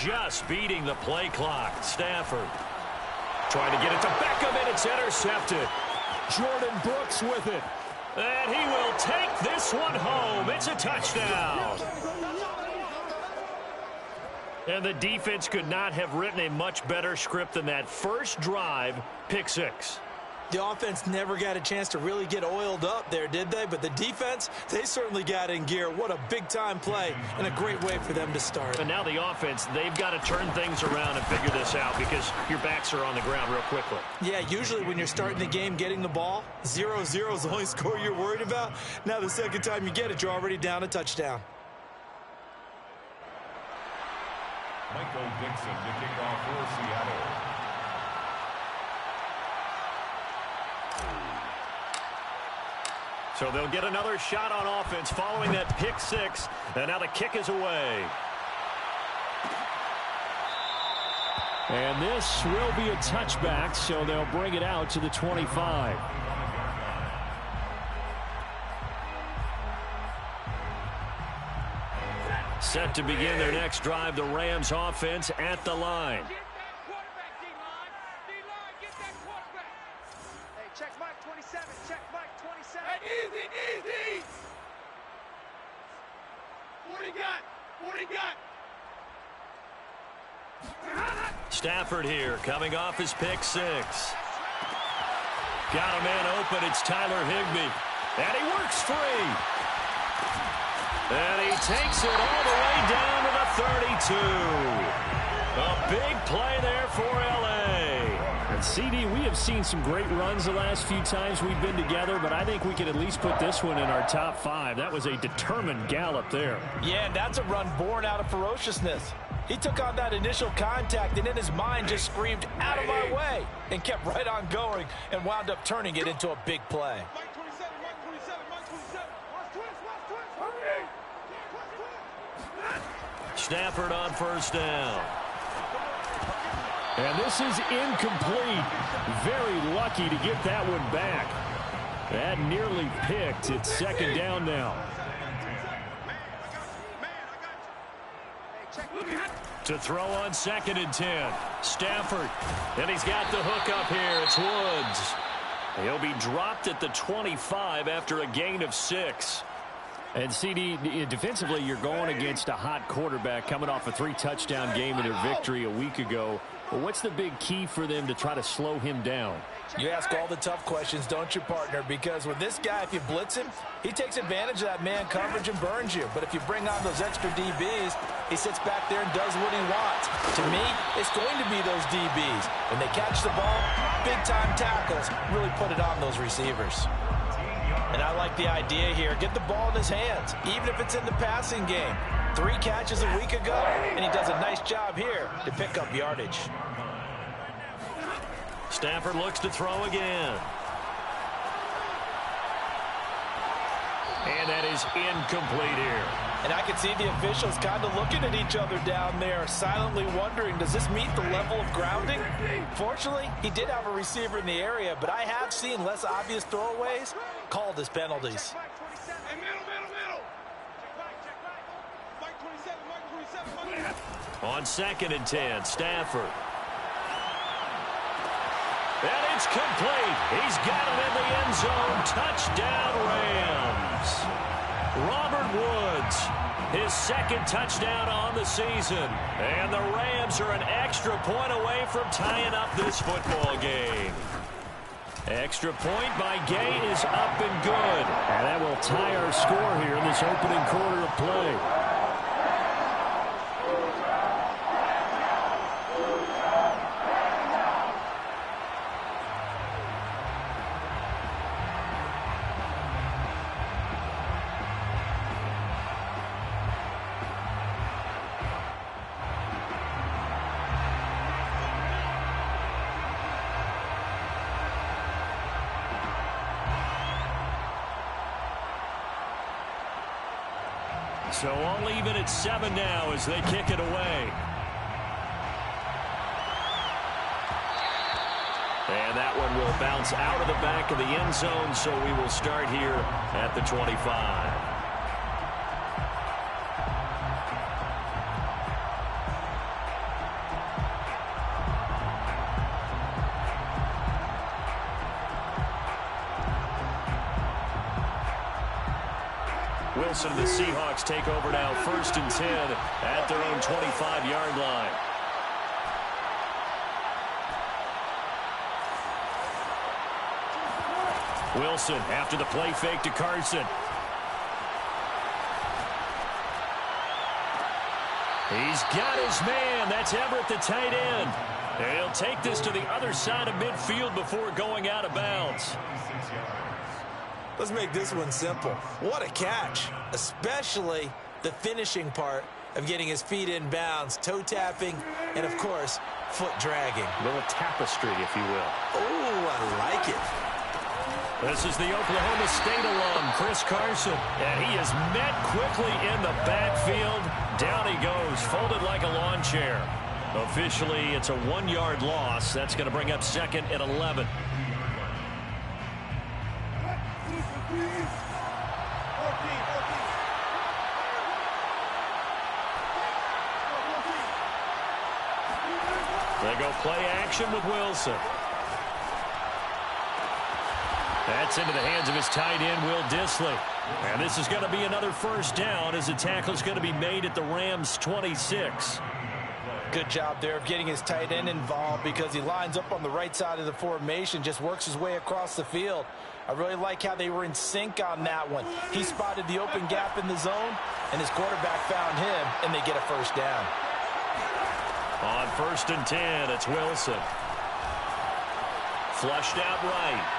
Just beating the play clock. Stafford trying to get it to Beckham, and it's intercepted. Jordan Brooks with it. And he will take this one home. It's a touchdown. And the defense could not have written a much better script than that first drive, pick six. The offense never got a chance to really get oiled up there, did they? But the defense, they certainly got in gear. What a big-time play and a great way for them to start. And now the offense, they've got to turn things around and figure this out because your backs are on the ground real quickly. Yeah, usually when you're starting the game getting the ball, 0-0 is the only score you're worried about. Now the second time you get it, you're already down a touchdown. Michael Dixon to kick off for Seattle. So they'll get another shot on offense following that pick six. And now the kick is away. And this will be a touchback, so they'll bring it out to the 25. Set to begin their next drive, the Rams offense at the line. Check Mike 27. Check Mike 27. Easy. What do you got? What do you got? Stafford here, coming off his pick six. Got a man open. It's Tyler Higbee. And he works free. And he takes it all the way down to the 32. A big play there for L.A. And CD, we have seen some great runs the last few times we've been together, but I think we could at least put this one in our top five. That was a determined gallop there. Yeah, and that's a run born out of ferociousness. He took on that initial contact and in his mind just screamed, "Out of my way," and kept right on going and wound up turning it into a big play. Stafford on first down. And this is incomplete. Very lucky to get that one back. That nearly picked. It's second down now. To throw on 2nd and 10. Stafford. And he's got the hook up here. It's Woods. He'll be dropped at the 25 after a gain of 6. And CD, defensively, you're going against a hot quarterback coming off a 3-touchdown game in their victory a week ago. But what's the big key for them to try to slow him down? You ask all the tough questions, don't you, partner? Because with this guy, if you blitz him, he takes advantage of that man coverage and burns you. But if you bring on those extra DBs, he sits back there and does what he wants. To me, it's going to be those DBs. When they catch the ball, big-time tackles really put it on those receivers. And I like the idea here. Get the ball in his hands, even if it's in the passing game. 3 catches a week ago, and he does a nice job here to pick up yardage. Stafford looks to throw again. And that is incomplete here. And I can see the officials kind of looking at each other down there, silently wondering, does this meet the level of grounding? Fortunately, he did have a receiver in the area, but I have seen less obvious throwaways called as penalties. On 2nd and 10, Stafford. And it's complete. He's got it in the end zone. Touchdown, Rams. Robert Woods, his 2nd touchdown on the season. And the Rams are an extra point away from tying up this football game. Extra point by Gay is up and good. And that will tie our score here in this opening quarter of play. So all even at 7 now as they kick it away. And that one will bounce out of the back of the end zone, so we will start here at the 25. Wilson, the Seahawks take over now, 1st and 10 at their own 25-yard line. Wilson after the play fake to Carson. He's got his man. That's Everett, the tight end. And he'll take this to the other side of midfield before going out of bounds. Let's make this one simple. What a catch, especially the finishing part of getting his feet in bounds, toe tapping, and of course, foot dragging. A little tapestry, if you will. Oh, I like it. This is the Oklahoma State alum, Chris Carson, and he is met quickly in the backfield. Down he goes, folded like a lawn chair. Officially, it's a 1-yard loss. That's going to bring up 2nd and 11. They go play action with Wilson. That's into the hands of his tight end, Will Dissly. And this is going to be another 1st down as the tackle is going to be made at the Rams' 26. Good job there of getting his tight end involved because he lines up on the right side of the formation, just works his way across the field. I really like how they were in sync on that one. He spotted the open gap in the zone, and his quarterback found him, and they get a 1st down. On 1st and 10, it's Wilson. Flushed out right.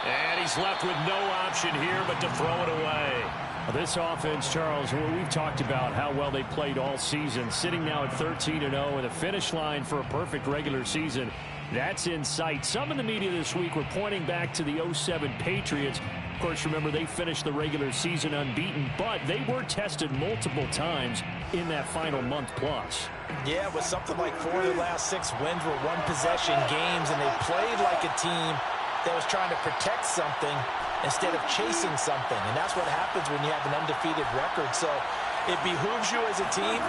And he's left with no option here but to throw it away. This offense, Charles, we've talked about how well they played all season, sitting now at 13-0 and the finish line for a perfect regular season. That's in sight. Some in the media this week were pointing back to the 07 Patriots. Of course, remember, they finished the regular season unbeaten, but they were tested multiple times in that final month plus. Yeah, with something like 4 of their last 6 wins were one-possession games, and they played like a team that was trying to protect something instead of chasing something. And that's what happens when you have an undefeated record. So it behooves you as a team,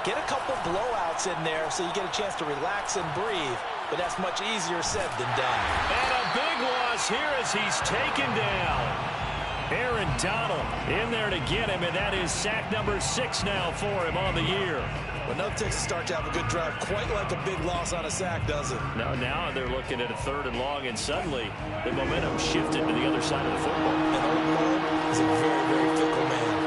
get a couple blowouts in there so you get a chance to relax and breathe. But that's much easier said than done. And a big loss here as he's taken down. Aaron Donald in there to get him, and that is sack number 6 now for him on the year. Well, no Texas start to have a good drive, quite like a big loss on a sack, does it? No, now they're looking at a 3rd and long, and suddenly the momentum shifted to the other side of the football. And Old Mo is a very, very fickle man.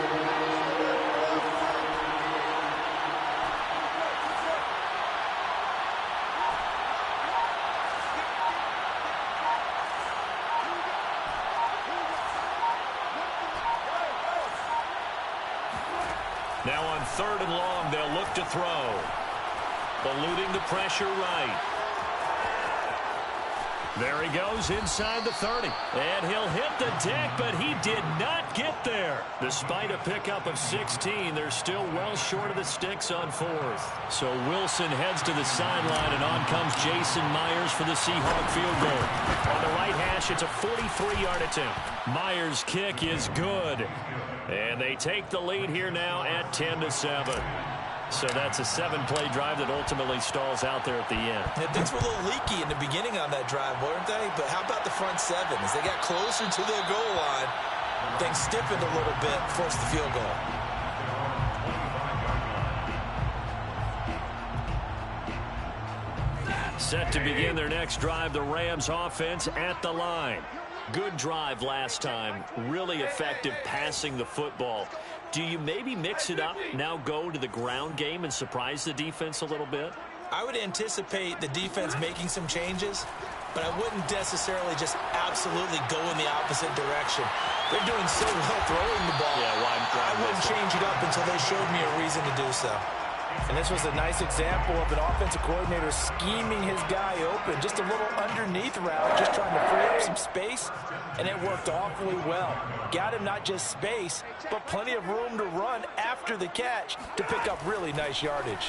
Now on 3rd and long, they'll look to throw. Eluding the pressure right. There he goes inside the 30. And he'll hit the deck, but he did not get there. Despite a pickup of 16, they're still well short of the sticks on 4th. So Wilson heads to the sideline, and on comes Jason Myers for the Seahawk field goal. On the right hash, it's a 43-yard attempt. Myers' kick is good. And they take the lead here now at 10-7. So that's a 7-play drive that ultimately stalls out there at the end. Yeah, things were a little leaky in the beginning on that drive, weren't they? But how about the front 7? As they got closer to their goal line, things stiffened a little bit, forced the field goal. Set to begin their next drive, the Rams offense at the line. Good drive last time. Really effective passing the football. Do you maybe mix it up, now go to the ground game and surprise the defense a little bit? I would anticipate the defense making some changes, but I wouldn't necessarily just absolutely go in the opposite direction. They're doing so well throwing the ball. Yeah, I wouldn't change it up until they showed me a reason to do so. And this was a nice example of an offensive coordinator scheming his guy open. Just a little underneath route, just trying to free up some space, and it worked awfully well. Got him not just space, but plenty of room to run after the catch to pick up really nice yardage.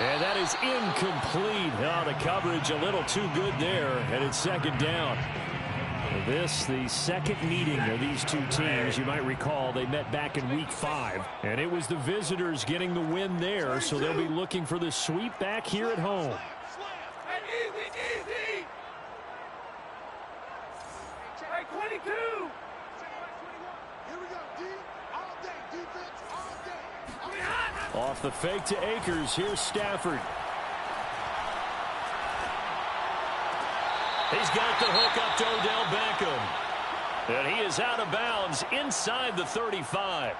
And that is incomplete. Oh, the coverage a little too good there, and it's second down. This, the second meeting of these two teams. You might recall they met back in Week 5, and it was the visitors getting the win there, so they'll be looking for the sweep back here at home. Easy. Hey, 22. Here we go, D. All day, defense, all day. Off the fake to Akers. Here's Stafford. He's got the hook up to Odell Beckham. And he is out of bounds inside the 35.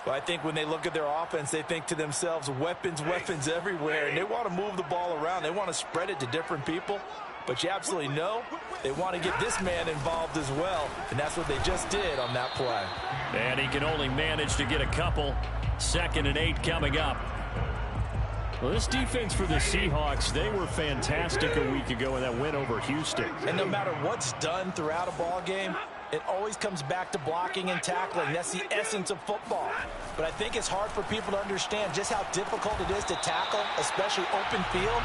Well, I think when they look at their offense, they think to themselves, weapons everywhere, and they want to move the ball around. They want to spread it to different people. But you absolutely know they want to get this man involved as well, and that's what they just did on that play. And he can only manage to get a couple. 2nd and 8 coming up. Well, this defense for the Seahawks, they were fantastic a week ago in that win over Houston. And no matter what's done throughout a ball game, it always comes back to blocking and tackling. That's the essence of football. But I think it's hard for people to understand just how difficult it is to tackle, especially open field.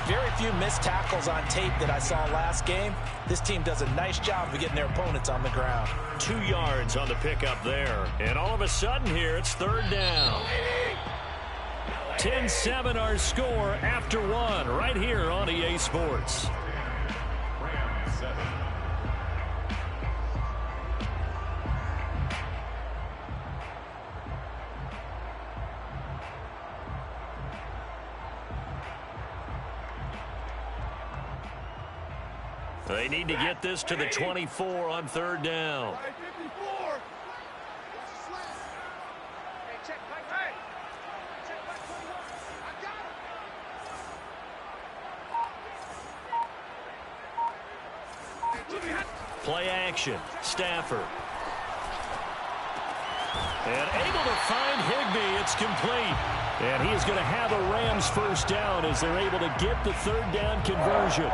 Very few missed tackles on tape that I saw last game. This team does a nice job of getting their opponents on the ground. 2 yards on the pickup there. And all of a sudden here, it's 3rd down. 10-7 our score after 1 right here on EA Sports. Rams 7. They need to get this to the 24 on 3rd down. 54. Hey, check Mike. Hey. Check Mike 21. I got him. Play action. Stafford. And able to find Higbee. It's complete. And he is going to have a Rams first down as they're able to get the 3rd down conversion.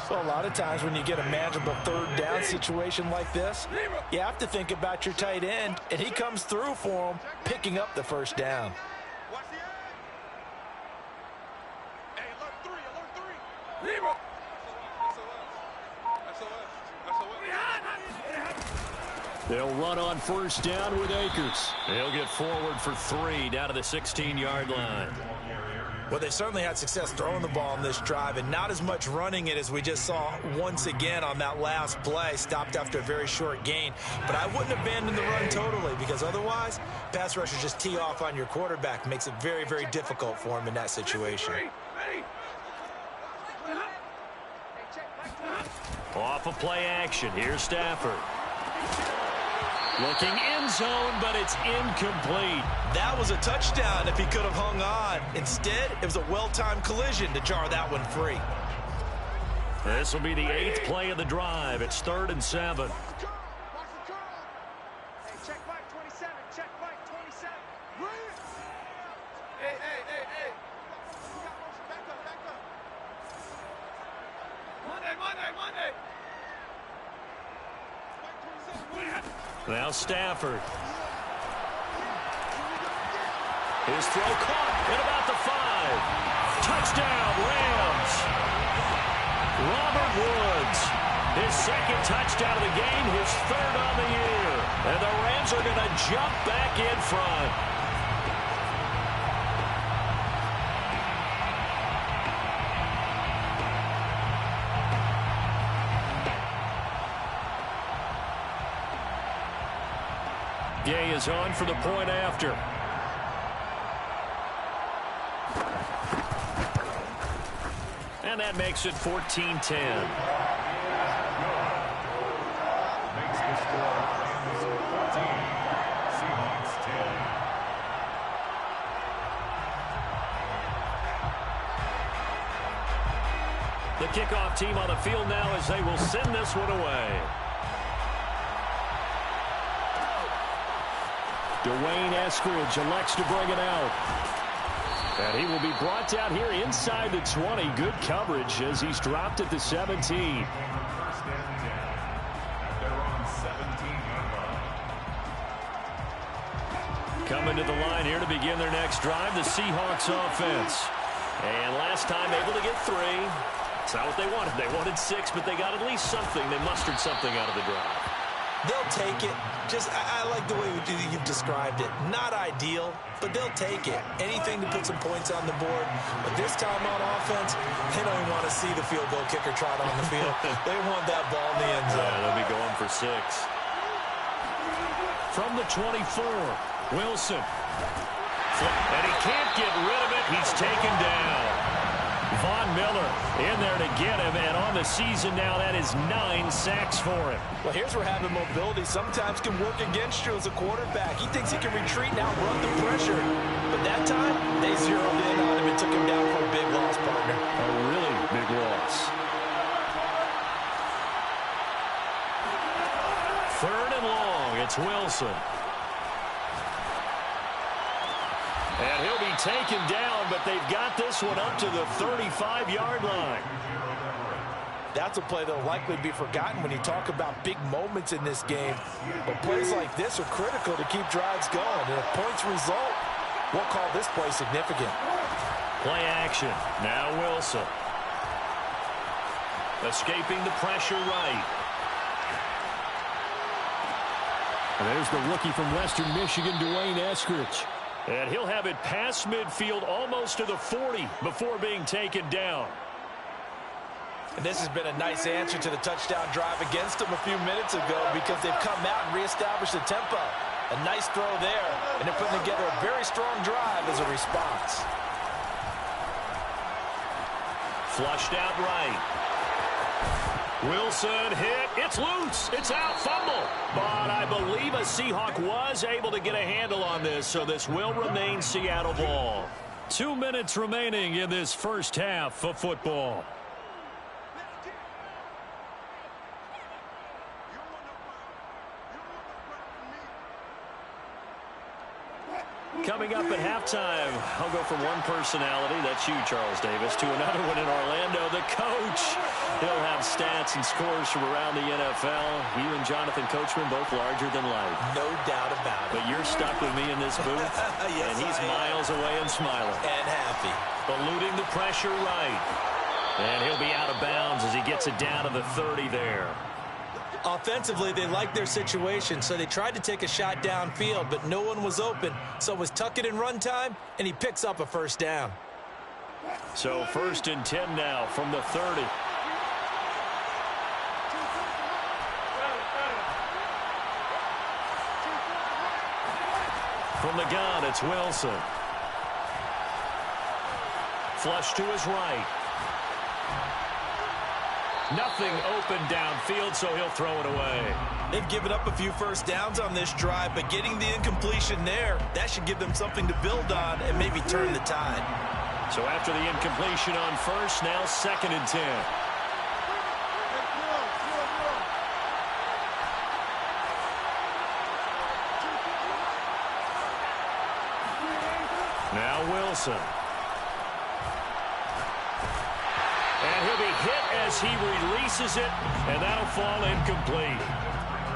So a lot of times when you get a manageable 3rd down situation like this, you have to think about your tight end, and he comes through for him, picking up the first down. Watch the end. Hey, alert 3. Zero. They'll run on first down with Akers. He'll get forward for 3 down to the 16-yard line. Well, they certainly had success throwing the ball on this drive, and not as much running it as we just saw once again on that last play. Stopped after a very short gain. But I wouldn't abandon the run totally, because otherwise, pass rushers just tee off on your quarterback. Makes it very, very difficult for him in that situation. Off of play action. Here's Stafford. Looking end zone, but it's incomplete. That was a touchdown if he could have hung on. Instead, it was a well-timed collision to jar that one free. This will be the 8th play of the drive. It's 3rd and 7. Watch the curl. Hey, check Mike 27. Check Mike 27. Hey. Monday. Now Stafford. His throw caught at about the 5. Touchdown, Rams. Robert Woods. His 2nd touchdown of the game, his 3rd on the year. And the Rams are going to jump back in front. Gay is on for the point after. And that makes it 14-10. Makes the score Rams 14, Seahawks 10. The kickoff team on the field now as they will send this one away. Dwayne Eskridge elects to bring it out. And he will be brought down here inside the 20. Good coverage as he's dropped at the 17. First and 10. They're on 17-yard line. Coming to the line here to begin their next drive, the Seahawks offense. And last time able to get 3. It's not what they wanted. They wanted 6, but they got at least something. They mustered something out of the drive. They'll take it. I like the way you've described it. Not ideal, but they'll take it. Anything to put some points on the board. But this time on offense, they don't even want to see the field goal kicker trot on the field. They want that ball in the end zone. Yeah, they'll be going for 6. From the 24, Wilson. And he can't get rid of it. He's taken down. Von Miller in there to get him, and on the season now, that is 9 sacks for him. Well, here's where having mobility sometimes can work against you as a quarterback. He thinks he can retreat now, run the pressure. But that time, they zeroed in on him and took him down for a big loss, partner. A really big loss. 3rd and long, it's Wilson. And he'll be taken down, but they've got this one up to the 35-yard line. That's a play that'll likely be forgotten when you talk about big moments in this game. But plays like this are critical to keep drives going. And if points result, we'll call this play significant. Play action. Now Wilson. Escaping the pressure right. And there's the rookie from Western Michigan, Dwayne Eskridge. And he'll have it past midfield almost to the 40 before being taken down. And this has been a nice answer to the touchdown drive against them a few minutes ago because they've come out and reestablished the tempo. A nice throw there, and they're putting together a very strong drive as a response. Flushed out right. Wilson hit. It's loose. It's out. Fumble. But I believe a Seahawk was able to get a handle on this, so this will remain Seattle ball. 2 minutes remaining in this first half of football. Coming up at halftime, I'll go from one personality, that's you, Charles Davis, to another one in Orlando, the coach. He'll have stats and scores from around the NFL. You and Jonathan Coachman both larger than life. No doubt about it. But you're stuck with me in this booth, yes, and he's miles away and smiling. And happy. Eluding the pressure right. And he'll be out of bounds as he gets it down to the 30 there. Offensively, they liked their situation, so they tried to take a shot downfield, but no one was open. So it was tuck it and run time, and he picks up a first down. So 1st and 10 now from the 30. From the gun, it's Wilson. Flush to his right. Nothing open downfield, so he'll throw it away. They've given up a few first downs on this drive, but getting the incompletion there, that should give them something to build on and maybe turn the tide. So after the incompletion on first, now 2nd and 10. Now Wilson. And he'll be hit as he releases it, and that'll fall incomplete.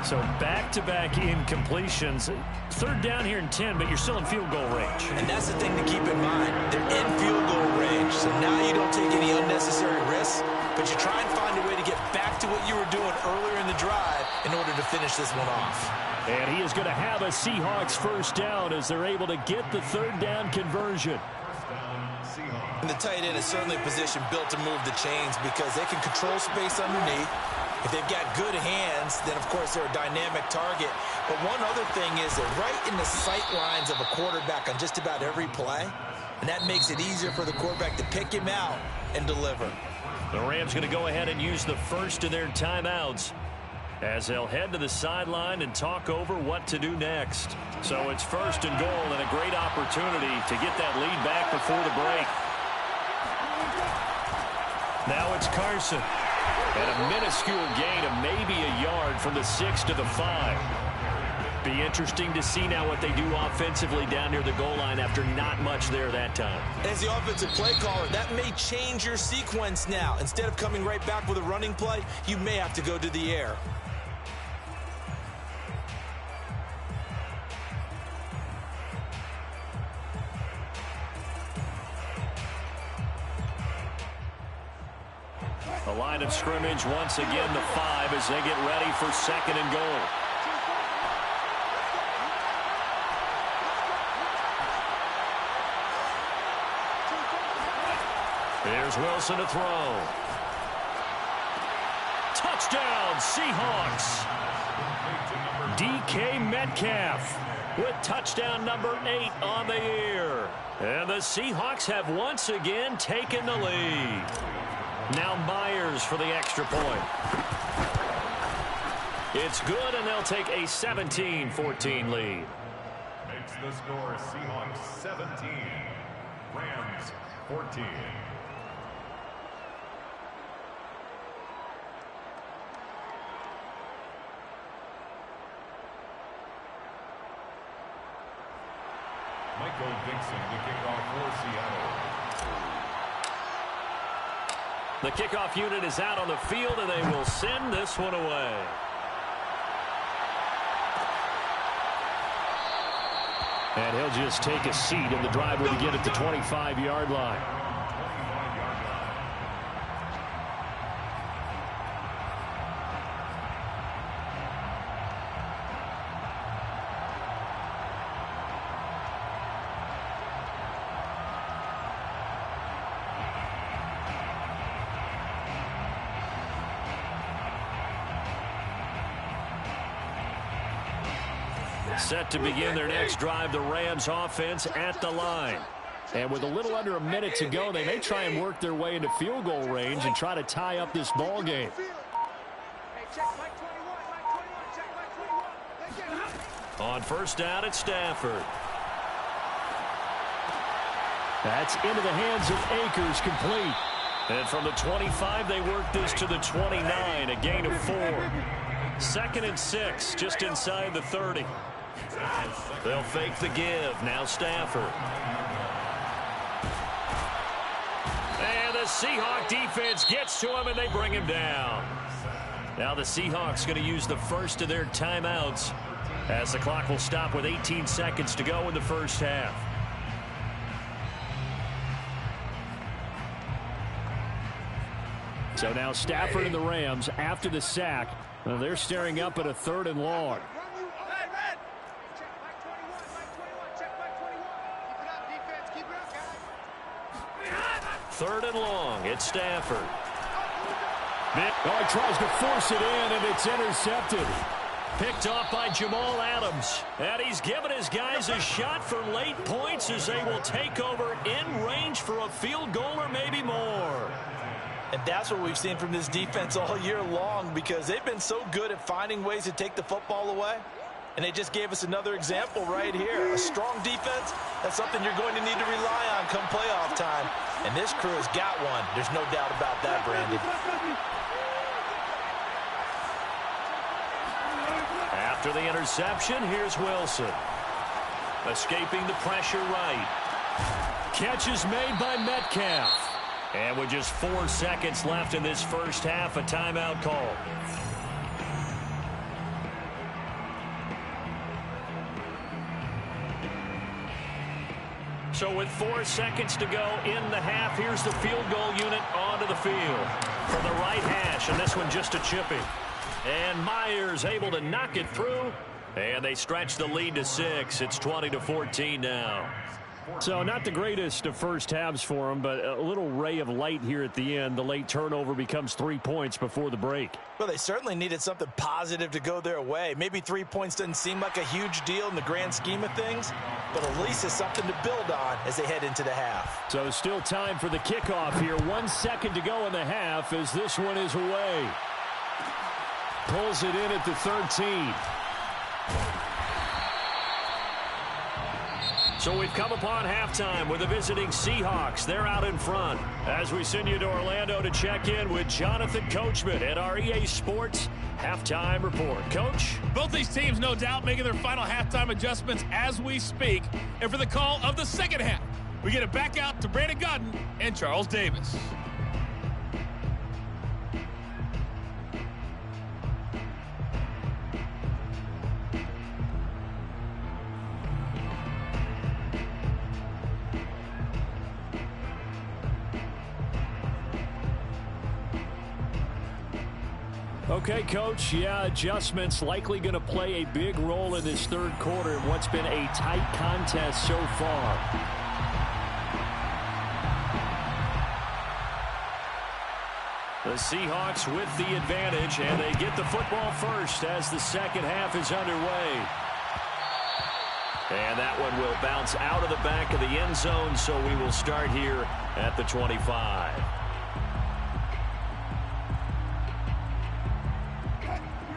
So back-to-back incompletions. 3rd down here and 10, but you're still in field goal range. And that's the thing to keep in mind. They're in field goal range, so now you don't take any unnecessary risks, but you try and find a way to get back to what you were doing earlier in the drive in order to finish this one off. And he is going to have a Seahawks first down as they're able to get the 3rd down conversion. And the tight end is certainly a position built to move the chains because they can control space underneath. If they've got good hands, then, of course, they're a dynamic target. But one other thing is they're right in the sight lines of a quarterback on just about every play, and that makes it easier for the quarterback to pick him out and deliver. The Rams going to go ahead and use the first of their timeouts as they'll head to the sideline and talk over what to do next. So it's 1st and goal and a great opportunity to get that lead back before the break. Now it's Carson. And a minuscule gain of maybe a yard from the 6 to the 5. Be interesting to see now what they do offensively down near the goal line after not much there that time. As the offensive play caller, that may change your sequence now. Instead of coming right back with a running play, you may have to go to the air. The line of scrimmage once again the 5 as they get ready for 2nd and goal. Here's Wilson to throw. Touchdown, Seahawks. DK Metcalf with touchdown number 8 on the year. And the Seahawks have once again taken the lead. Now Myers for the extra point. It's good, and they'll take a 17-14 lead. Makes the score Seahawks 17, Rams 14. Michael Dixon to kick off for Seattle. The kickoff unit is out on the field, and they will send this one away. And he'll just take a seat, and the driver to get at the 25-yard line. Set to begin their next drive, the Rams offense at the line. And with a little under a minute to go, they may try and work their way into field goal range and try to tie up this ball game. On first down, it's Stafford. That's into the hands of Akers, complete. And from the 25, they work this to the 29, a gain of 4. 2nd and 6, just inside the 30. They'll fake the give. Now Stafford. And the Seahawk defense gets to him, and they bring him down. Now the Seahawks going to use the first of their timeouts as the clock will stop with 18 seconds to go in the first half. So now Stafford and the Rams, after the sack, they're staring up at a 3rd and long. Third and long. It's Stafford. Oh, he tries to force it in, and it's intercepted. Picked off by Jamal Adams. And he's given his guys a shot for late points as they will take over in range for a field goal or maybe more. And that's what we've seen from this defense all year long, because they've been so good at finding ways to take the football away. And they just gave us another example right here. A strong defense, that's something you're going to need to rely on come playoff time. And this crew has got one. There's no doubt about that, Brandon. After the interception, here's Wilson. Escaping the pressure right. Catch is made by Metcalf. And with just 4 seconds left in this first half, a timeout call. So with 4 seconds to go in the half, here's the field goal unit onto the field from the right hash, and this one just a chipping. And Myers able to knock it through, and they stretch the lead to 6. It's 20-14 now. So not the greatest of first halves for them, but a little ray of light here at the end. The late turnover becomes 3 points before the break. Well, they certainly needed something positive to go their way. Maybe 3 points doesn't seem like a huge deal in the grand scheme of things, but at least it's something to build on as they head into the half. So still time for the kickoff here. 1 second to go in the half as this one is away. Pulls it in at the 13. So we've come upon halftime with the visiting Seahawks. They're out in front as we send you to Orlando to check in with Jonathan Coachman at our EA Sports Halftime Report. Coach? Both these teams, no doubt, making their final halftime adjustments as we speak. And for the call of the second half, we get it back out to Brandon Godden and Charles Davis. Okay, Coach. Yeah, adjustments likely going to play a big role in this third quarter in what's been a tight contest so far. The Seahawks with the advantage, and they get the football first as the second half is underway. And that one will bounce out of the back of the end zone, so we will start here at the 25.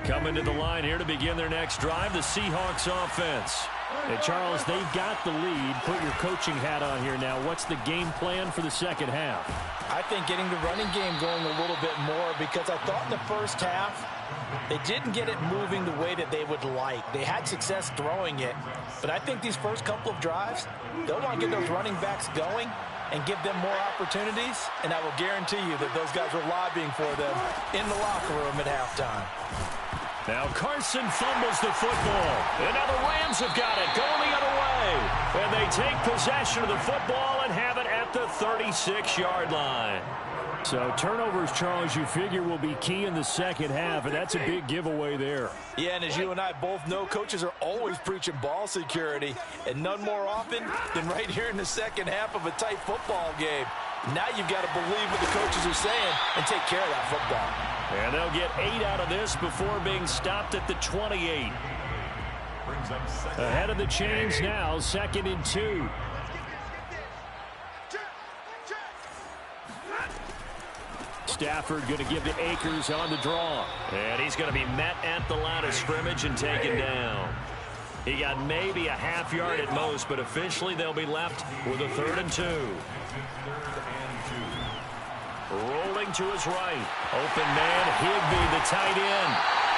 Coming to the line here to begin their next drive, the Seahawks offense. And Charles, they've got the lead. Put your coaching hat on here now. What's the game plan for the second half? I think getting the running game going a little bit more, because I thought in the first half they didn't get it moving the way that they would like. They had success throwing it, but I think these first couple of drives, they'll want to get those running backs going and give them more opportunities, and I will guarantee you that those guys were lobbying for them in the locker room at halftime. Now Carson fumbles the football. And now the Rams have got it, going the other way. And they take possession of the football and have it at the 36-yard line. So turnovers, Charles, you figure will be key in the second half, and that's a big giveaway there. Yeah, and as you and I both know, coaches are always preaching ball security, and none more often than right here in the second half of a tight football game. Now you've got to believe what the coaches are saying and take care of that football. And they'll get 8 out of this before being stopped at the 28. Ahead of the chains now, 2nd and 2. Stafford going to give to Akers on the draw. And he's going to be met at the line of scrimmage and taken down. He got maybe a half yard at most, but officially they'll be left with a 3rd and 2. Rolling to his right. Open man, Higbee, the tight end.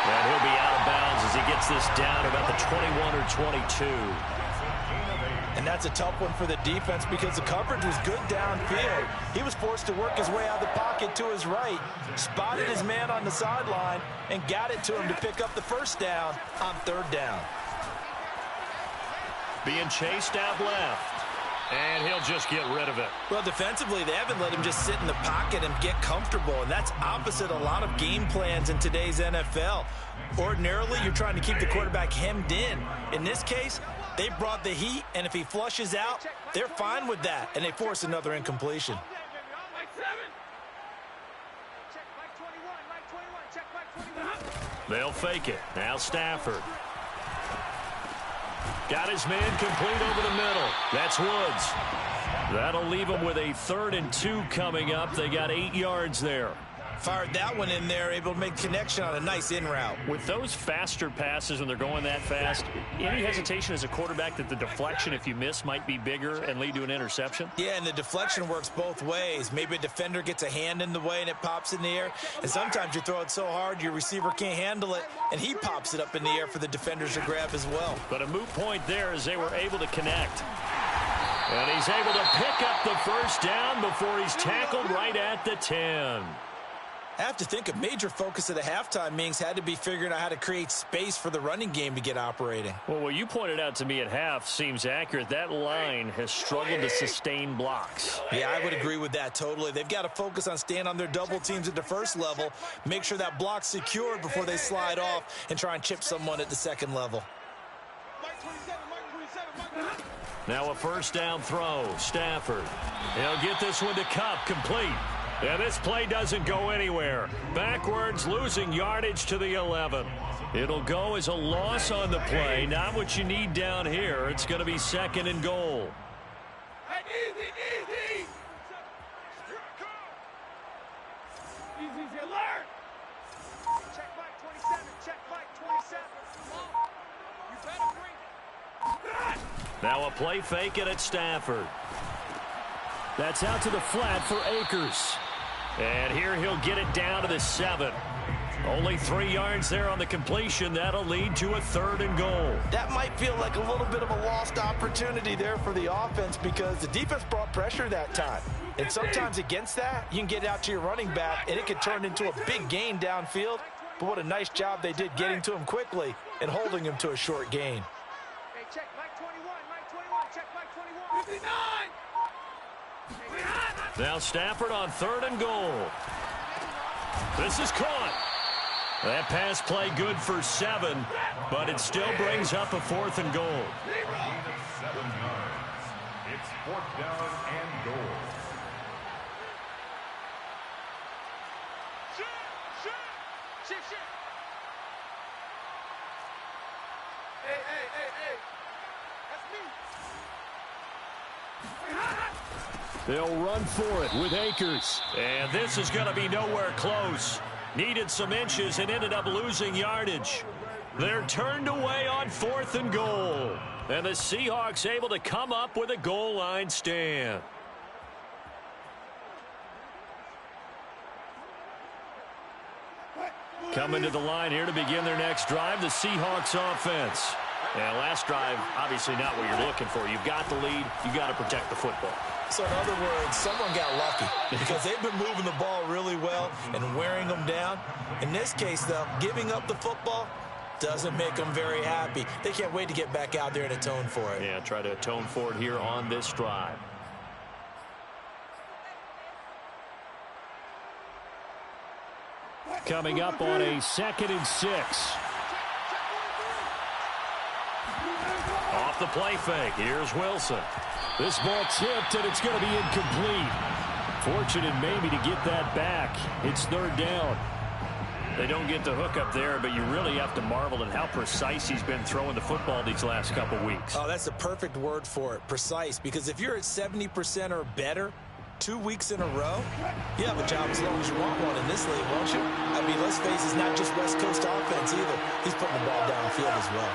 And he'll be out of bounds as he gets this down about the 21 or 22. And that's a tough one for the defense because the coverage was good downfield. He was forced to work his way out of the pocket to his right, spotted his man on the sideline, and got it to him to pick up the first down on 3rd down. Being chased out left. And he'll just get rid of it. Well, defensively, they haven't let him just sit in the pocket and get comfortable, and that's opposite a lot of game plans in today's NFL. Ordinarily, you're trying to keep the quarterback hemmed in. In this case, they brought the heat, and if he flushes out, they're fine with that, and they force another incompletion. They'll fake it. Now Stafford. Got his man complete over the middle. That's Woods. That'll leave him with a 3rd and 2 coming up. They got 8 yards there. Fired that one in there, able to make connection on a nice in route. With those faster passes when they're going that fast, any hesitation as a quarterback that the deflection, if you miss, might be bigger and lead to an interception? Yeah, and the deflection works both ways. Maybe a defender gets a hand in the way and it pops in the air. And sometimes you throw it so hard your receiver can't handle it, and he pops it up in the air for the defenders to grab as well. But a moot point there as they were able to connect. And he's able to pick up the first down before he's tackled right at the 10. I have to think a major focus of the halftime meetings had to be figuring out how to create space for the running game to get operating. Well, what you pointed out to me at half seems accurate. That line has struggled to sustain blocks. Yeah, I would agree with that totally. They've got to focus on staying on their double teams at the first level, make sure that block's secured before they slide off and try and chip someone at the second level. Now a first down throw. Stafford. He'll get this one to Kupp, complete. And this play doesn't go anywhere. Backwards, losing yardage to the 11. It'll go as a loss on the play. Not what you need down here. It's going to be 2nd and goal. Easy. Easy, alert. Check back 27. Check back 27. You better bring it. Now a play fake it at Stafford. That's out to the flat for Akers. And here he'll get it down to the 7. Only 3 yards there on the completion. That'll lead to a 3rd and goal. That might feel like a little bit of a lost opportunity there for the offense because the defense brought pressure that time. And sometimes against that, you can get out to your running back, and it could turn into a big gain downfield. But what a nice job they did getting to him quickly and holding him to a short gain. Hey, check back 21. Check back 21. 59. Now Stafford on 3rd and goal. This is caught. That pass play good for 7, but it still brings up a 4th and goal. Gain of 7 yards. It's 4th down and goal. Shift. Hey. That's me. They'll run for it with Akers. And this is going to be nowhere close. Needed some inches and ended up losing yardage. They're turned away on 4th and goal. And the Seahawks able to come up with a goal line stand. Coming to the line here to begin their next drive, the Seahawks offense. And last drive, obviously not what you're looking for. You've got the lead. You've got to protect the football. So in other words, someone got lucky because they've been moving the ball really well and wearing them down. In this case, though, giving up the football doesn't make them very happy. They can't wait to get back out there and atone for it. Yeah, try to atone for it here on this drive. Coming up on a 2nd and 6. Off the play fake, here's Wilson. This ball tipped, and it's going to be incomplete. Fortunate maybe to get that back. It's 3rd down. They don't get the hook up there, but you really have to marvel at how precise he's been throwing the football these last couple weeks. Oh, that's the perfect word for it, precise, because if you're at 70% or better 2 weeks in a row, you have a job as long as you want one in this league, won't you? I mean, let's face it, it's not just West Coast offense either. He's putting the ball downfield as well.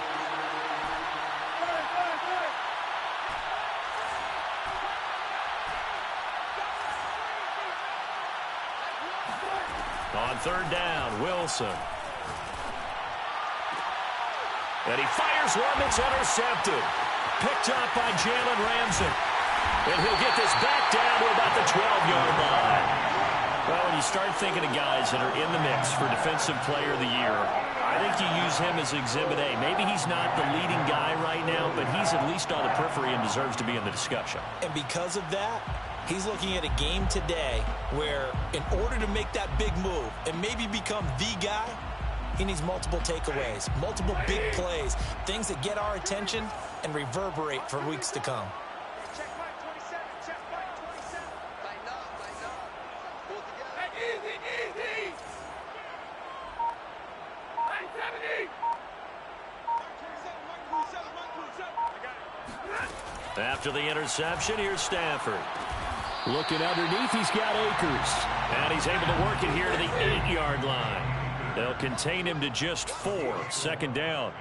On 3rd down, Wilson. And he fires one that's intercepted. Picked up by Jalen Ramsey. And he'll get this back down to about the 12-yard line. Well, when you start thinking of guys that are in the mix for Defensive Player of the Year, I think you use him as Exhibit A. Maybe he's not the leading guy right now, but he's at least on the periphery and deserves to be in the discussion. And because of that, he's looking at a game today where in order to make that big move and maybe become the guy, he needs multiple takeaways, multiple big plays, things that get our attention and reverberate for weeks to come. Check point 27. Check point 27. Lighten up. Pull together. Hey, easy. Hey, 70. 127. I got it. After the interception, here's Stafford. Looking underneath, he's got Akers. And he's able to work it here to the 8-yard line. They'll contain him to just 4. 2nd down.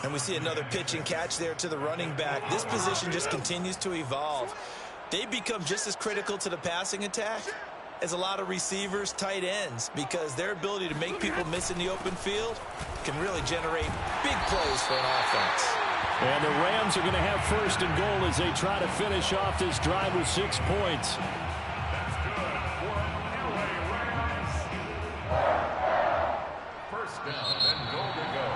And we see another pitch and catch there to the running back. This position just continues to evolve. They become just as critical to the passing attack as a lot of receivers, tight ends, because their ability to make people miss in the open field can really generate big plays for an offense. And the Rams are going to have 1st and goal as they try to finish off this drive with 6 points. That's good for LA Rams. 1st down and goal to go.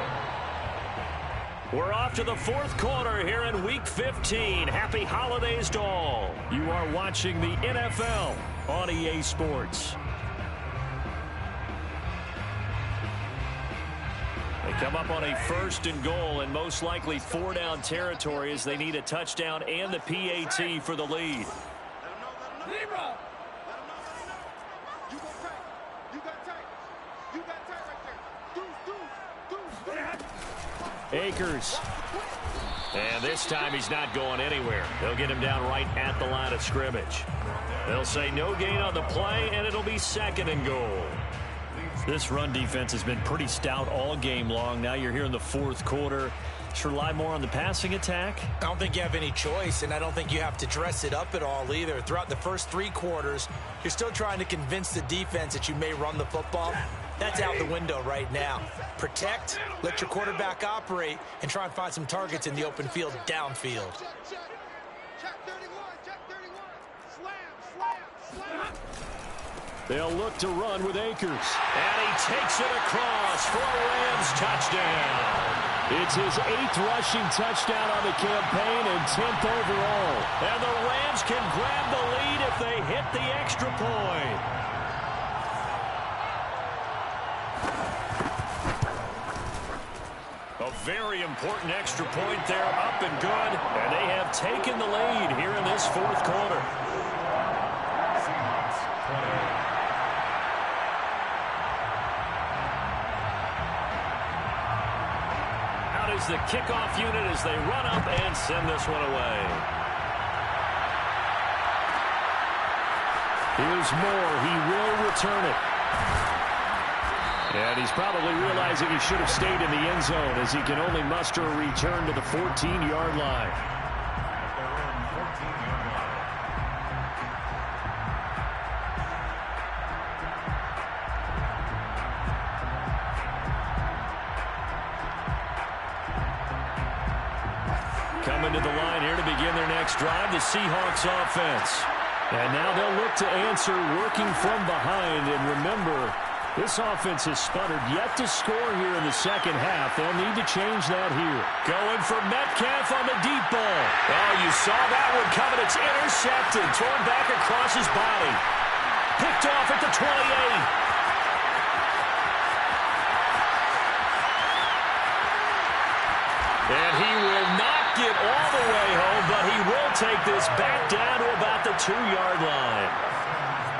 We're off to the 4th quarter here in Week 15. Happy holidays to all. You are watching the NFL on EA Sports. They come up on a 1st and goal and most likely 4-down territory as they need a touchdown and the PAT for the lead. Zebra. You go tight. You got tight. You got tight right there. Akers. And this time he's not going anywhere. They'll get him down right at the line of scrimmage. They'll say no gain on the play, and it'll be 2nd and goal. This run defense has been pretty stout all game long. Now you're here in the 4th quarter. Should rely more on the passing attack? I don't think you have any choice, and I don't think you have to dress it up at all either. Throughout the first 3 quarters, you're still trying to convince the defense that you may run the football. That's out the window right now. Protect, let your quarterback operate, and try and find some targets in the open field downfield. Check 31. Slam. They'll look to run with Akers. And he takes it across for a Rams touchdown. It's his 8th rushing touchdown on the campaign and 10th overall. And the Rams can grab the lead if they hit the extra point. A very important extra point there, up and good. And they have taken the lead here in this fourth quarter. Out is the kickoff unit as they run up and send this one away. Here's Moore. He will return it. And he's probably realizing he should have stayed in the end zone as he can only muster a return to the 14-yard line. Coming to the line here to begin their next drive, the Seahawks offense. And now they'll look to answer working from behind. And remember, this offense has sputtered yet to score here in the second half. They'll need to change that here. Going for Metcalf on the deep ball. Oh, you saw that one coming. It's intercepted. Torn back across his body. Picked off at the 28. And he will not get all the way home, but he will take this back down to about the 2-yard line.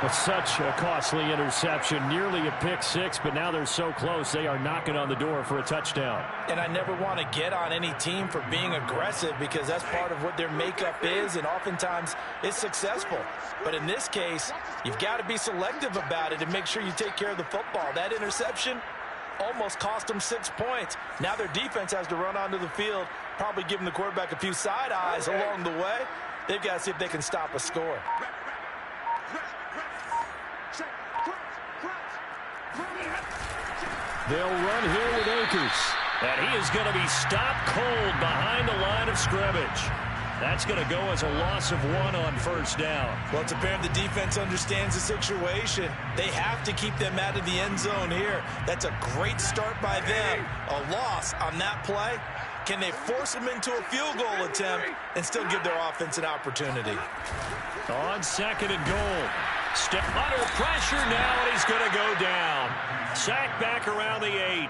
Well, such a costly interception, nearly a pick six, but now they're so close they are knocking on the door for a touchdown. And I never want to get on any team for being aggressive because that's part of what their makeup is, and oftentimes it's successful. But in this case, you've got to be selective about it and make sure you take care of the football. That interception almost cost them 6 points. Now their defense has to run onto the field, probably giving the quarterback a few side eyes along the way. They've got to see if they can stop a score. They'll run here with Akers. And he is going to be stopped cold behind the line of scrimmage. That's going to go as a loss of 1 on first down. Well, it's apparent the defense understands the situation. They have to keep them out of the end zone here. That's a great start by them. A loss on that play. Can they force them into a field goal attempt and still give their offense an opportunity? On second and goal. Step under pressure now, and he's going to go down. Sacked back around the 8.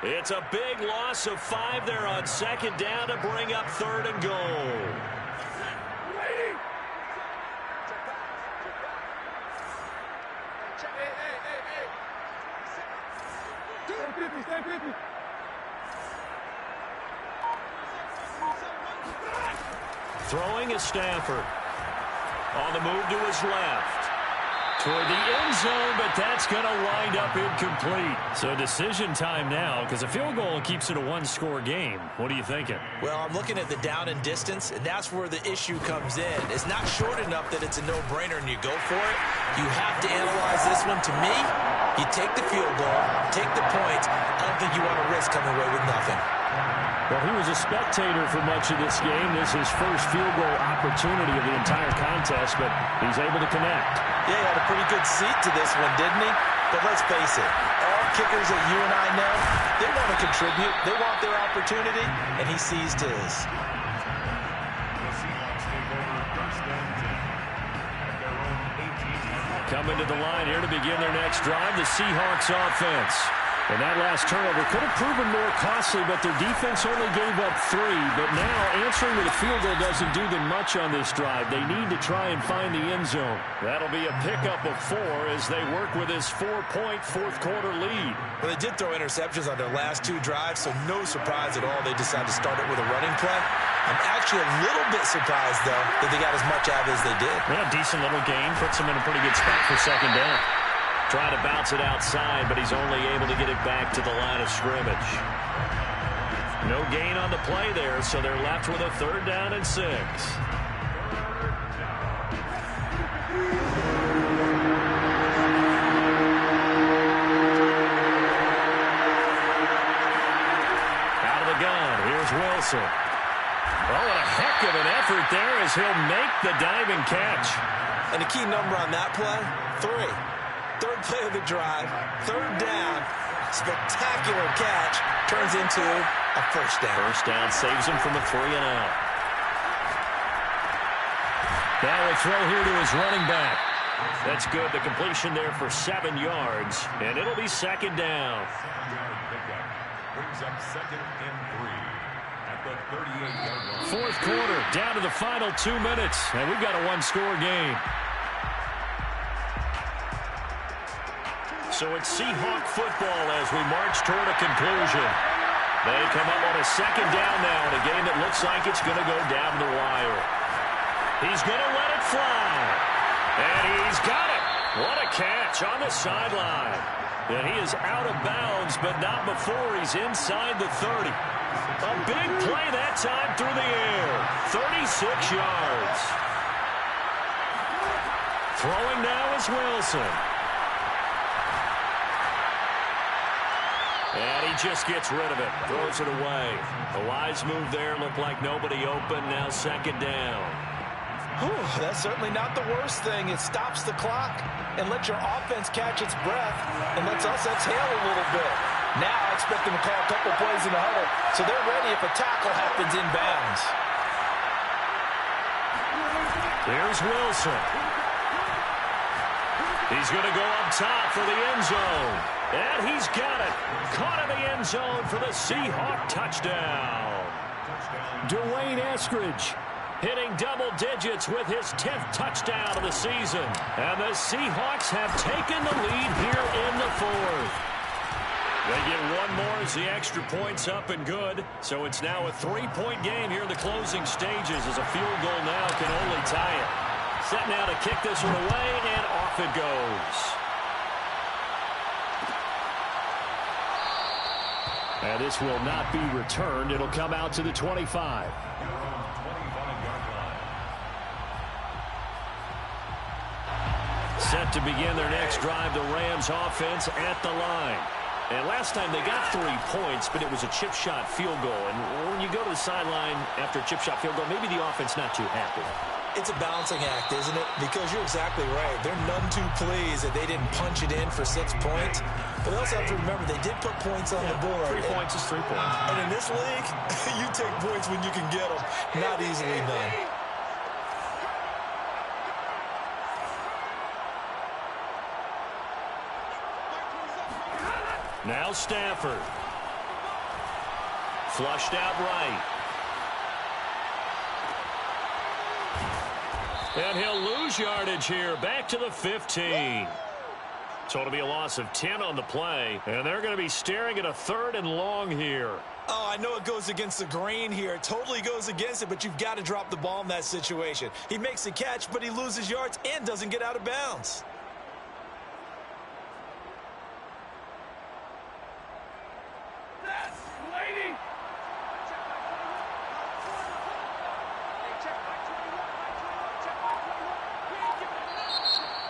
It's a big loss of 5 there on second down to bring up third and goal. Throwing is Stafford. On the move to his left. Toward the end zone, but that's going to wind up incomplete. So decision time now, because a field goal keeps it a one-score game. What are you thinking? Well, I'm looking at the down and distance, and that's where the issue comes in. It's not short enough that it's a no-brainer and you go for it. You have to analyze this one. To me, you take the field goal, take the points. I don't think you want to risk coming away with nothing. Well, he was a spectator for much of this game. This is his first field goal opportunity of the entire contest, but he's able to connect. Yeah, he had a pretty good seat to this one, didn't he? But let's face it, all kickers that you and I know, they want to contribute. They want their opportunity, and he seized his. Coming to the line here to begin their next drive, the Seahawks offense. And that last turnover could have proven more costly, but their defense only gave up 3. But now answering with a field goal doesn't do them much on this drive. They need to try and find the end zone. That'll be a pickup of 4 as they work with this 4-point fourth-quarter lead. Well, they did throw interceptions on their last 2 drives, so no surprise at all they decided to start it with a running play. I'm actually a little bit surprised, though, that they got as much out as they did. Yeah, decent little gain. Puts them in a pretty good spot for second down. Trying to bounce it outside, but he's only able to get it back to the line of scrimmage. No gain on the play there, so they're left with a 3rd down and 6. Out of the gun, here's Wilson. Oh, what a heck of an effort there as he'll make the diving catch. And the key number on that play, 3. 3rd play of the drive, 3rd down, spectacular catch, turns into a first down. First down saves him from a 3-and-out. Now a throw here to his running back. That's good. The completion there for 7 yards, and it'll be second down. brings up 2nd and 3 at the 38-yard line. Fourth quarter, down to the final 2 minutes, and we've got a one-score game. So it's Seahawk football as we march toward a conclusion. They come up on a second down now in a game that looks like it's going to go down the wire. He's going to let it fly. And he's got it. What a catch on the sideline. And he is out of bounds, but not before he's inside the 30. A big play that time through the air. 36 yards. Throwing now is Wilson. And he just gets rid of it. Throws it away. A wise move there. Looked like nobody open. Now second down. Whew, that's certainly not the worst thing. It stops the clock and lets your offense catch its breath and lets us exhale a little bit. Now I expect them to call a couple plays in the huddle so they're ready if a tackle happens inbounds. Here's Wilson. He's going to go up top for the end zone. And he's got it. Caught in the end zone for the Seahawk touchdown. Dwayne Eskridge hitting double digits with his 10th touchdown of the season. And the Seahawks have taken the lead here in the fourth. They get one more as the extra point's up and good. So it's now a 3-point game here in the closing stages as a field goal now can only tie it. Set now to kick this one away, and off it goes. And this will not be returned. It'll come out to the 25. Set to begin their next drive, the Rams offense at the line. And last time they got 3 points, but it was a chip shot field goal. And when you go to the sideline after a chip shot field goal, maybe the offense not too happy. It's a balancing act, isn't it? Because you're exactly right. They're none too pleased that they didn't punch it in for 6 points. But they also have to remember they did put points on the board. 3 points is 3 points. And in this league, you take points when you can get them. Not easily done. Now Stafford. Flushed out right. And he'll lose yardage here. Back to the 15. So it'll be a loss of 10 on the play. And they're going to be staring at a 3rd and long here. Oh, I know it goes against the grain here. It totally goes against it, but you've got to drop the ball in that situation. He makes the catch, but he loses yards and doesn't get out of bounds.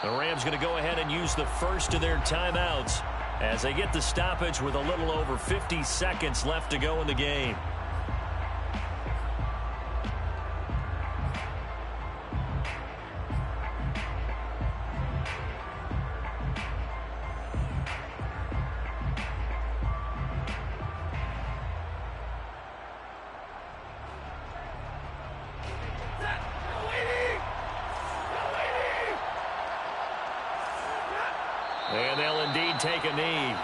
The Rams going to go ahead and use the first of their timeouts as they get the stoppage with a little over 50 seconds left to go in the game. And they'll indeed take a knee.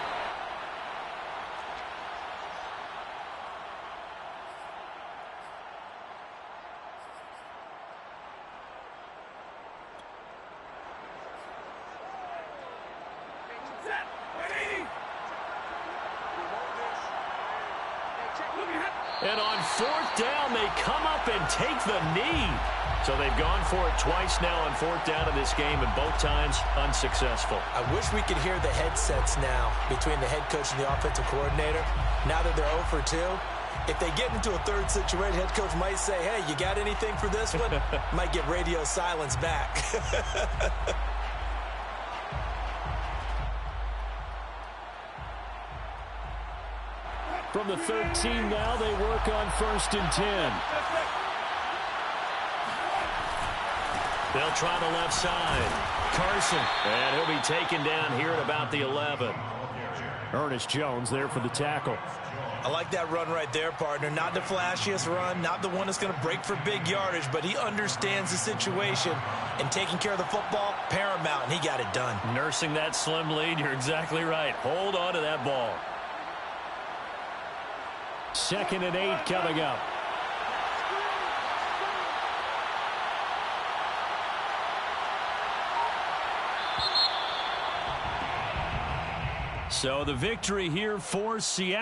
And on 4th down, they come up and take the knee. So they've gone for it twice now on 4th down in this game, and both times unsuccessful. I wish we could hear the headsets now between the head coach and the offensive coordinator. Now that they're 0 for 2, if they get into a 3rd situation, head coach might say, hey, you got anything for this one? Might get radio silence back. From the 13 now, they work on 1st and 10. They'll try the left side. Carson. And he'll be taken down here at about the 11. Ernest Jones there for the tackle. I like that run right there, partner. Not the flashiest run, not the one that's going to break for big yardage, but he understands the situation, and taking care of the football, paramount, and he got it done. Nursing that slim lead, you're exactly right. Hold on to that ball. 2nd and 8 coming up. So the victory here for Seattle.